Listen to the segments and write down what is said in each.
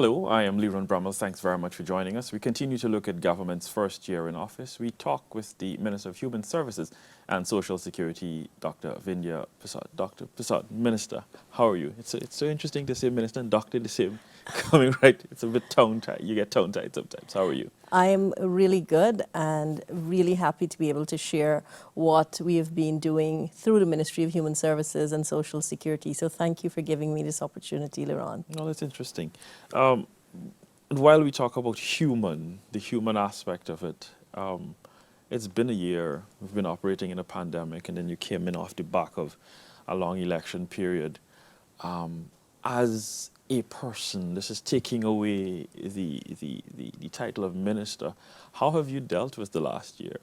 Hello, I am Leron Brummels. Thanks very much for joining us. We continue to look at government's first year in office. We talk with the Minister of Human Services and Social Security, Dr. Vindhya Persaud. Dr. Persaud, Minister, how are you? It's so interesting to say Minister and Doctor the same coming right. It's a bit tongue-tied. You get tongue-tied sometimes. How are you? I am really good and really happy to be able to share what we have been doing through the Ministry of Human Services and Social Security. So thank you for giving me this opportunity, Leron. No, that's interesting. While we talk about the human aspect of it, it's been a year. We've been operating in a pandemic, and then you came in off the back of a long election period. As a person, this is taking away the title of minister. How have you dealt with the last year?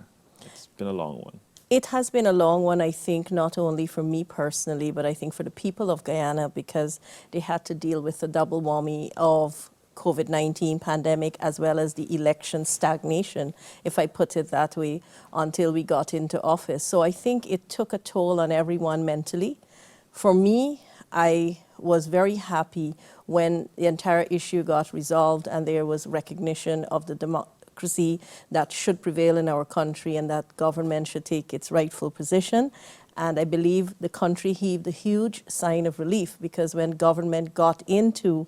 It's been a long one. It has been a long one, I think, not only for me personally, but I think for the people of Guyana, because they had to deal with the double whammy of COVID-19 pandemic as well as the election stagnation, if I put it that way, until we got into office. So I think it took a toll on everyone mentally. For me, I was very happy when the entire issue got resolved and there was recognition of the democracy that should prevail in our country and that government should take its rightful position. And I believe the country heaved a huge sign of relief, because when government got into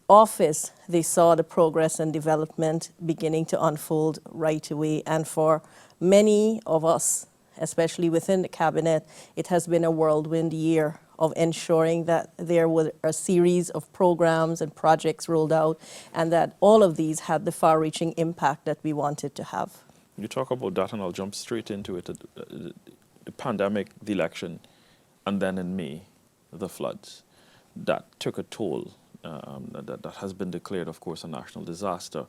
office, they saw the progress and development beginning to unfold right away. And for many of us, especially within the cabinet, it has been a whirlwind year of ensuring that there were a series of programs and projects rolled out, and that all of these had the far-reaching impact that we wanted to have. You talk about that, and I'll jump straight into it. The pandemic, the election, and then in May, the floods. That took a toll. That has been declared, of course, a national disaster.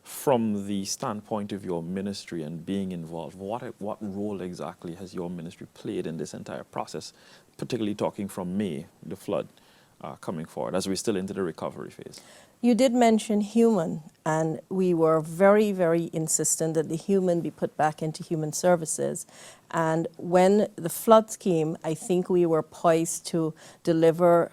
From the standpoint of your ministry and being involved, what role exactly has your ministry played in this entire process, particularly talking from May, the flood, coming forward, as we're still into the recovery phase? You did mention human, and we were very, very insistent that the human be put back into human services. And when the floods came, I think we were poised to deliver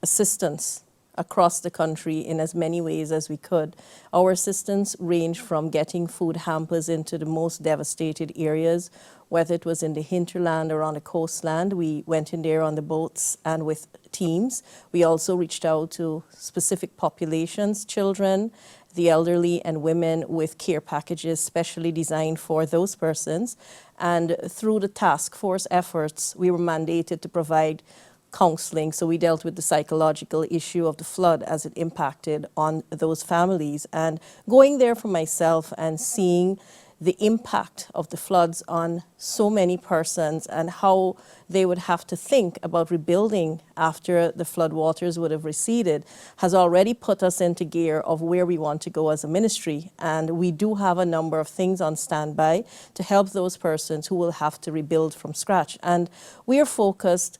assistance across the country in as many ways as we could. Our assistance ranged from getting food hampers into the most devastated areas, whether it was in the hinterland or on the coastland. We went in there on the boats and with teams. We also reached out to specific populations, children, the elderly, and women, with care packages specially designed for those persons. And through the task force efforts, we were mandated to provide counseling. So we dealt with the psychological issue of the flood as it impacted on those families. And going there for myself and seeing the impact of the floods on so many persons and how they would have to think about rebuilding after the flood waters would have receded has already put us into gear of where we want to go as a ministry. And we do have a number of things on standby to help those persons who will have to rebuild from scratch. And we are focused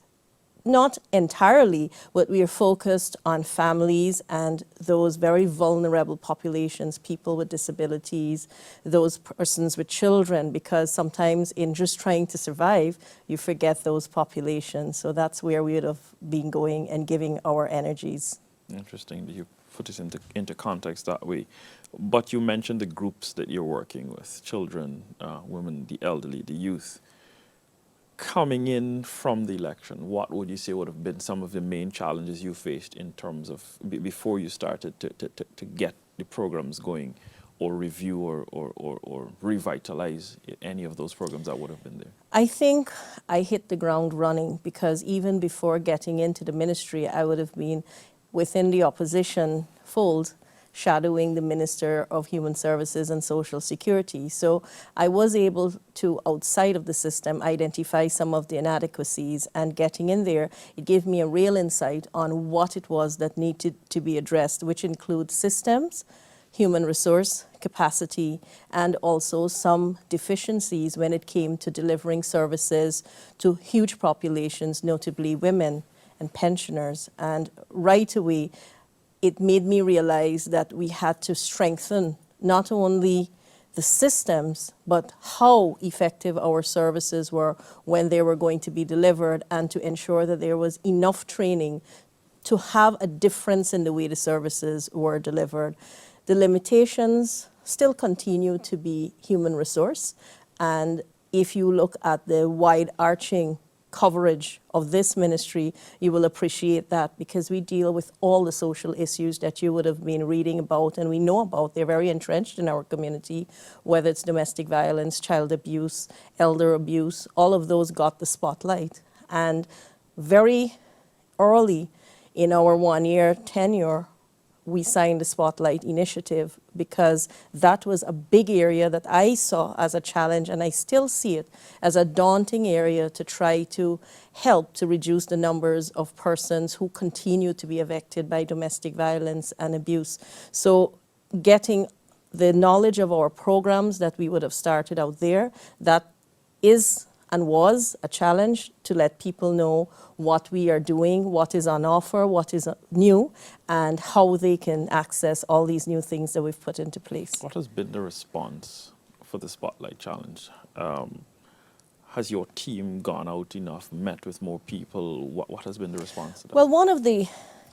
not entirely, but we are focused on families and those very vulnerable populations, people with disabilities, those persons with children, because sometimes in just trying to survive, you forget those populations. So that's where we would have been going and giving our energies. Interesting that you put this into context that way. But you mentioned the groups that you're working with, children, women, the elderly, the youth. Coming in from the election, what would you say would have been some of the main challenges you faced in terms of before you started to get the programs going, or review or revitalize any of those programs that would have been there? I think I hit the ground running, because even before getting into the ministry, I would have been within the opposition fold, shadowing the Minister of Human Services and Social Security. So I was able to, outside of the system, identify some of the inadequacies, and getting in there, it gave me a real insight on what it was that needed to be addressed, which includes systems, human resource capacity, and also some deficiencies when it came to delivering services to huge populations, notably women and pensioners. And right away, it made me realize that we had to strengthen not only the systems, but how effective our services were when they were going to be delivered, and to ensure that there was enough training to have a difference in the way the services were delivered. The limitations still continue to be human resource, and if you look at the wide-arching coverage of this ministry, you will appreciate that, because we deal with all the social issues that you would have been reading about and we know about. They're very entrenched in our community, whether it's domestic violence, child abuse, elder abuse, all of those got the spotlight. And very early in our 1-year tenure, we signed the Spotlight Initiative, because that was a big area that I saw as a challenge, and I still see it as a daunting area to try to help to reduce the numbers of persons who continue to be affected by domestic violence and abuse. So getting the knowledge of our programs that we would have started out there, that is and was a challenge to let people know what we are doing, what is on offer, what is new, and how they can access all these new things that we've put into place. What has been the response for the Spotlight Challenge? Has your team gone out enough, met with more people? What has been the response to that? Well, one of the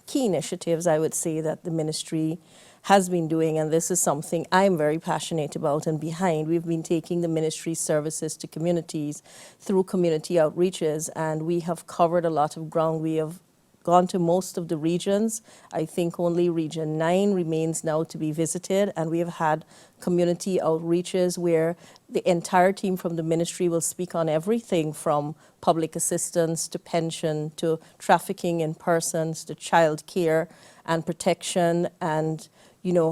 key initiatives I would say that the ministry has been doing, and this is something I'm very passionate about and behind, we've been taking the ministry services to communities through community outreaches, and we have covered a lot of ground. We have gone to most of the regions. I think only Region 9 remains now to be visited, and we have had community outreaches where the entire team from the ministry will speak on everything from public assistance to pension to trafficking in persons to child care and protection, and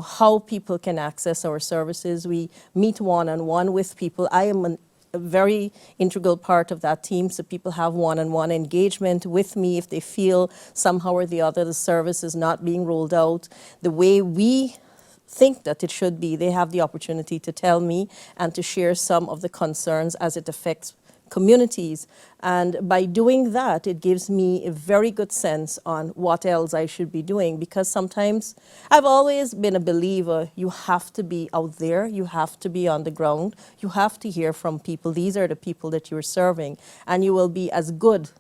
how people can access our services. We meet one-on-one with people. I am a very integral part of that team, so people have one-on-one engagement with me if they feel somehow or the other the service is not being rolled out the way we think that it should be. They have the opportunity to tell me and to share some of the concerns as it affects communities. And by doing that, it gives me a very good sense on what else I should be doing, because sometimes I've always been a believer you have to be out there, you have to be on the ground, you have to hear from people. These are the people that you're serving, and you will be as good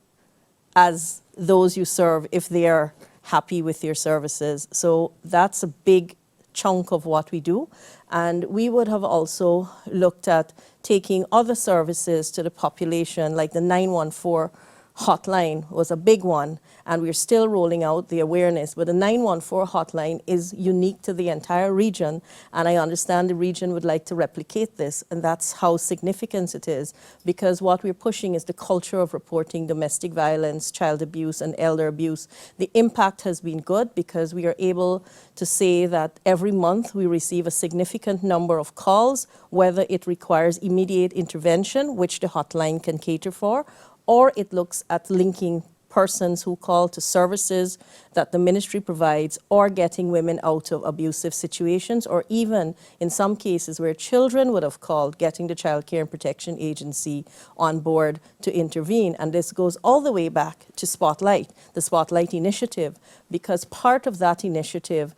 as those you serve if they are happy with your services. So that's a big chunk of what we do. And we would have also looked at taking other services to the population, like the 914 hotline was a big one, and we're still rolling out the awareness. But the 914 hotline is unique to the entire region, and I understand the region would like to replicate this, and that's how significant it is, because what we're pushing is the culture of reporting domestic violence, child abuse, and elder abuse. The impact has been good, because we are able to say that every month we receive a significant number of calls, whether it requires immediate intervention, which the hotline can cater for, or it looks at linking persons who call to services that the ministry provides, or getting women out of abusive situations, or even in some cases where children would have called, getting the Child Care and Protection Agency on board to intervene. And this goes all the way back to Spotlight, the Spotlight Initiative, because part of that initiative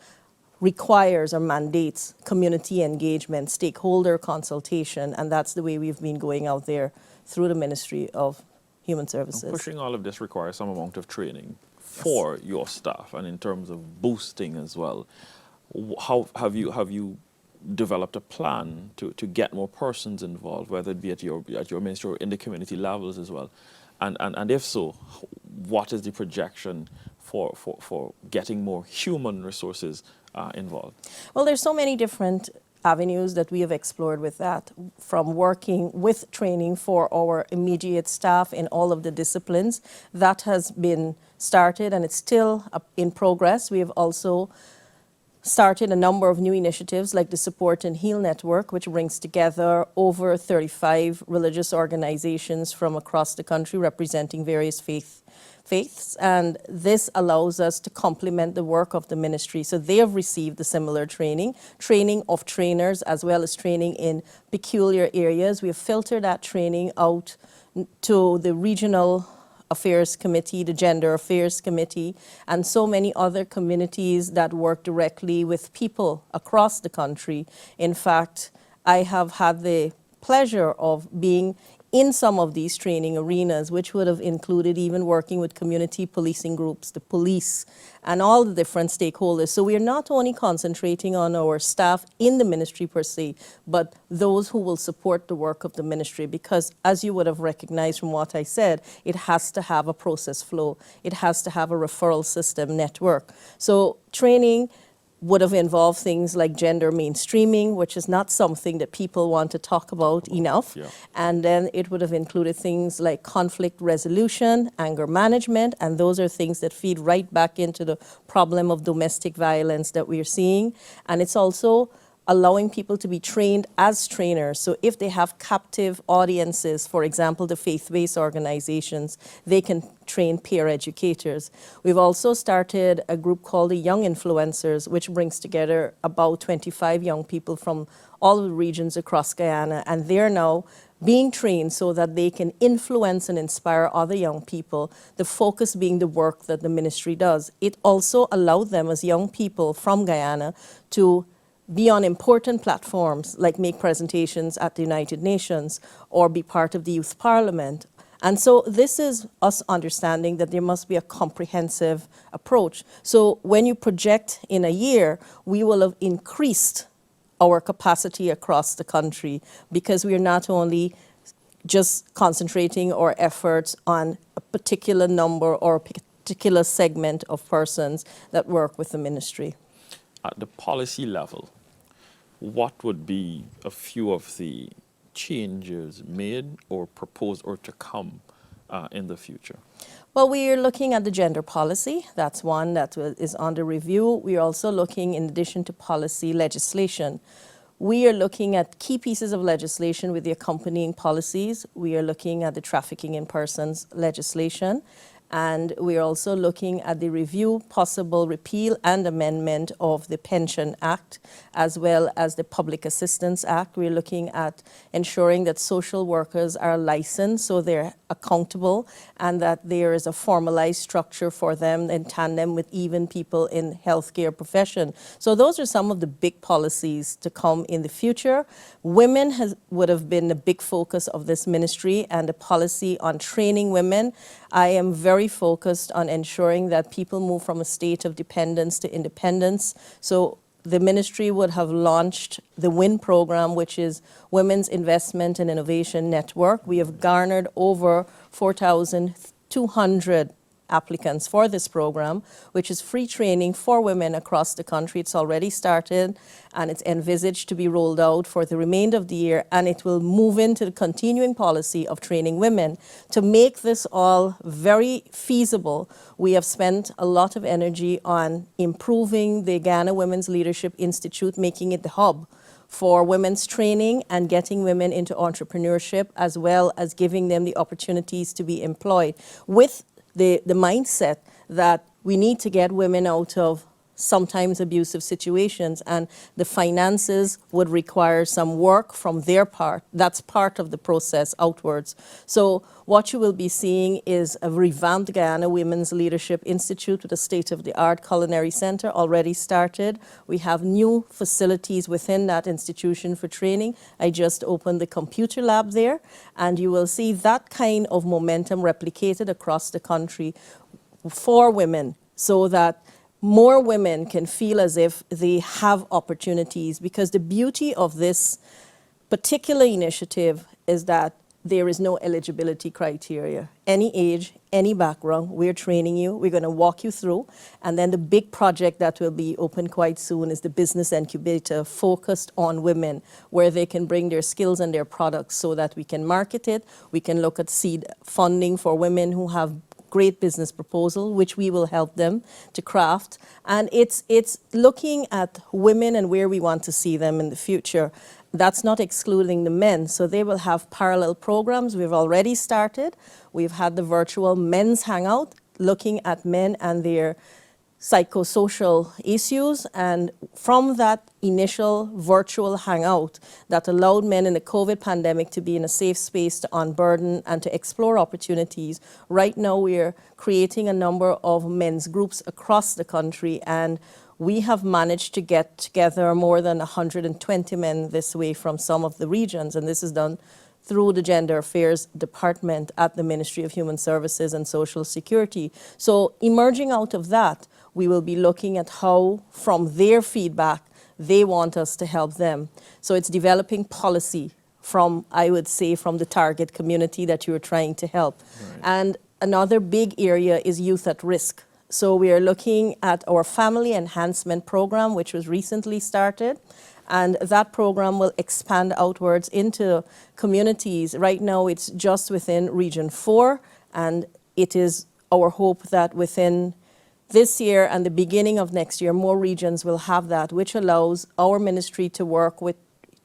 requires or mandates community engagement, stakeholder consultation, and that's the way we've been going out there through the Ministry of Human Services. Pushing all of this requires some amount of training for your staff, and in terms of boosting as well. How have you developed a plan to get more persons involved, whether it be at your ministry or in the community levels as well? And if so, what is the projection for getting more human resources involved? Well, there's so many different avenues that we have explored with that, from working with training for our immediate staff in all of the disciplines. That has been started, and it's still in progress. We have also started a number of new initiatives, like the Support and Heal Network, which brings together over 35 religious organizations from across the country representing various faiths, and this allows us to complement the work of the ministry. So they have received the similar training of trainers, as well as training in peculiar areas. We have filtered that training out to the Regional Affairs Committee, the Gender Affairs Committee, and so many other communities that work directly with people across the country. In fact, I have had the pleasure of being in some of these training arenas, which would have included even working with community policing groups, the police, and all the different stakeholders. So we are not only concentrating on our staff in the ministry per se, but those who will support the work of the ministry, because as you would have recognized from what I said, it has to have a process flow. It has to have a referral system network. So training would have involved things like gender mainstreaming, which is not something that people want to talk about enough. Yeah. And then it would have included things like conflict resolution, anger management, and those are things that feed right back into the problem of domestic violence that we are seeing. And it's also allowing people to be trained as trainers. So if they have captive audiences, for example, the faith-based organizations, they can train peer educators. We've also started a group called the Young Influencers, which brings together about 25 young people from all the regions across Guyana, and they're now being trained so that they can influence and inspire other young people, the focus being the work that the ministry does. It also allowed them as young people from Guyana to be on important platforms, like make presentations at the United Nations or be part of the Youth Parliament. And so this is us understanding that there must be a comprehensive approach. So when you project in a year, we will have increased our capacity across the country, because we are not only just concentrating our efforts on a particular number or a particular segment of persons that work with the ministry. At the policy level, what would be a few of the changes made or proposed or to come in the future? Well, we are looking at the gender policy. That's one that is under review. We are also looking, in addition to policy, legislation. We are looking at key pieces of legislation with the accompanying policies. We are looking at the trafficking in persons legislation. And we are also looking at the review, possible repeal and amendment of the Pension Act, as well as the Public Assistance Act. We're looking at ensuring that social workers are licensed so they're accountable, and that there is a formalized structure for them in tandem with even people in healthcare profession. So those are some of the big policies to come in the future. Women would have been the big focus of this ministry, and the policy on training women. I am very focused on ensuring that people move from a state of dependence to independence. So the ministry would have launched the WIN program, which is Women's Investment and Innovation Network. We have garnered over 4,200 applicants for this program, which is free training for women across the country. It's already started, and it's envisaged to be rolled out for the remainder of the year, and it will move into the continuing policy of training women. To make this all very feasible, we have spent a lot of energy on improving the Ghana Women's Leadership Institute, making it the hub for women's training and getting women into entrepreneurship, as well as giving them the opportunities to be employed, with the mindset that we need to get women out of sometimes abusive situations, and the finances would require some work from their part. That's part of the process outwards. So what you will be seeing is a revamped Guyana Women's Leadership Institute with a state-of-the-art culinary center already started. We have new facilities within that institution for training. I just opened the computer lab there, and you will see that kind of momentum replicated across the country for women, so that more women can feel as if they have opportunities, because the beauty of this particular initiative is that there is no eligibility criteria. Any age, any background, we're training you, we're going to walk you through. And then the big project that will be open quite soon is the business incubator focused on women, where they can bring their skills and their products so that we can market it. We can look at seed funding for women who have great business proposal, which we will help them to craft. And it's looking at women and where we want to see them in the future. That's not excluding the men. So they will have parallel programs. We've already started. We've had the virtual men's hangout, looking at men and their psychosocial issues. And from that initial virtual hangout that allowed men in the COVID pandemic to be in a safe space to unburden and to explore opportunities, right now we're creating a number of men's groups across the country, and we have managed to get together more than 120 men this way from some of the regions, and this is done through the Gender Affairs Department at the Ministry of Human Services and Social Security. So emerging out of that, we will be looking at how, from their feedback, they want us to help them. So it's developing policy from, I would say, from the target community that you're trying to help. Right. And another big area is youth at risk. So we are looking at our Family Enhancement Program, which was recently started. And that program will expand outwards into communities. Right now, it's just within Region 4, and it is our hope that within this year and the beginning of next year, more regions will have that, which allows our ministry to work with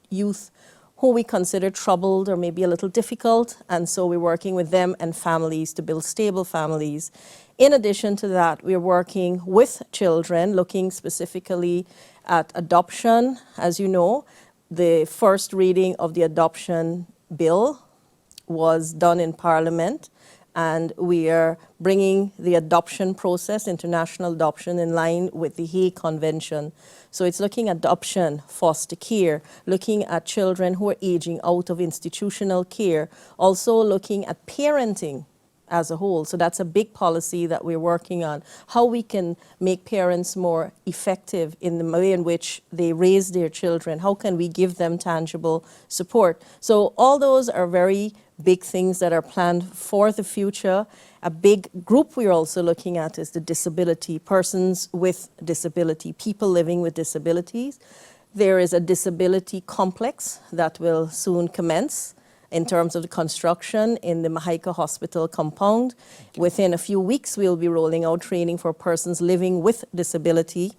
youth who we consider troubled or maybe a little difficult, and so we're working with them and families to build stable families. In addition to that, we're working with children, looking specifically at adoption. As you know, the first reading of the adoption bill was done in Parliament, and we are bringing the adoption process, international adoption, in line with the Hague Convention. So it's looking at adoption, foster care, looking at children who are aging out of institutional care, also looking at parenting as a whole. So that's a big policy that we're working on, how we can make parents more effective in the way in which they raise their children. How can we give them tangible support? So all those are very big things that are planned for the future. A big group we're also looking at is the disability, persons with disability, people living with disabilities. There is a disability complex that will soon commence in terms of the construction in the Mahaika Hospital compound. Within a few weeks, we'll be rolling out training for persons living with disability.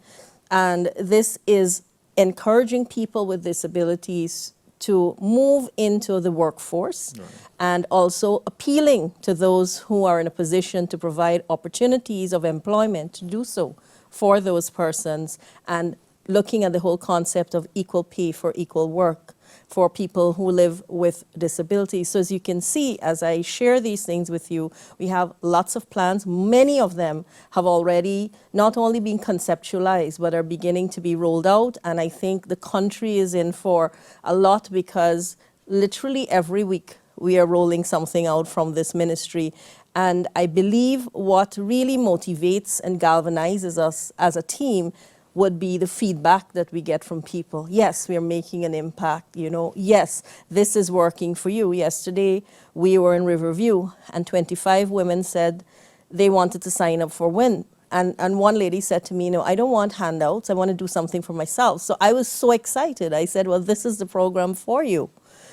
And this is encouraging people with disabilities to move into the workforce, right, and also appealing to those who are in a position to provide opportunities of employment to do so for those persons, and looking at the whole concept of equal pay for equal work for people who live with disabilities. So as you can see, as I share these things with you, we have lots of plans. Many of them have already not only been conceptualized, but are beginning to be rolled out. And I think the country is in for a lot, because literally every week we are rolling something out from this ministry. And I believe what really motivates and galvanizes us as a team would be the feedback that we get from people. Yes, we are making an impact, you know. Yes, this is working for you. Yesterday, we were in Riverview, and 25 women said they wanted to sign up for WIN. And one lady said to me, I don't want handouts. I want to do something for myself. So I was so excited. I said, well, this is the program for you.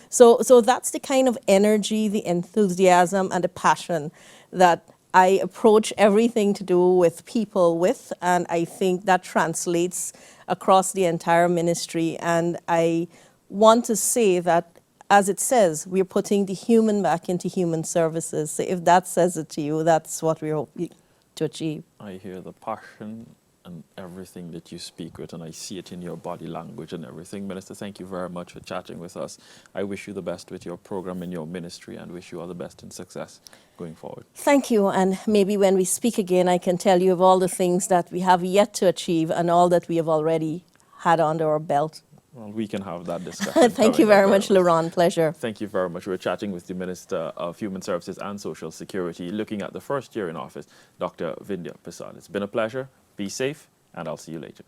So that's the kind of energy, the enthusiasm, and the passion that I approach everything to do with people with, and I think that translates across the entire ministry. And I want to say that, as it says, we're putting the human back into human services. So if that says it to you, that's what we're hoping to achieve. I hear the passion and everything that you speak with, and I see it in your body language and everything. Minister, thank you very much for chatting with us. I wish you the best with your program and your ministry, and wish you all the best in success going forward. Thank you, and maybe when we speak again, I can tell you of all the things that we have yet to achieve and all that we have already had under our belt. Well, we can have that discussion. Thank you very much, Laurent. Pleasure. Thank you very much. We're chatting with the Minister of Human Services and Social Security, looking at the first year in office, Dr. Vindhya Persaud. It's been a pleasure. Be safe, and I'll see you later.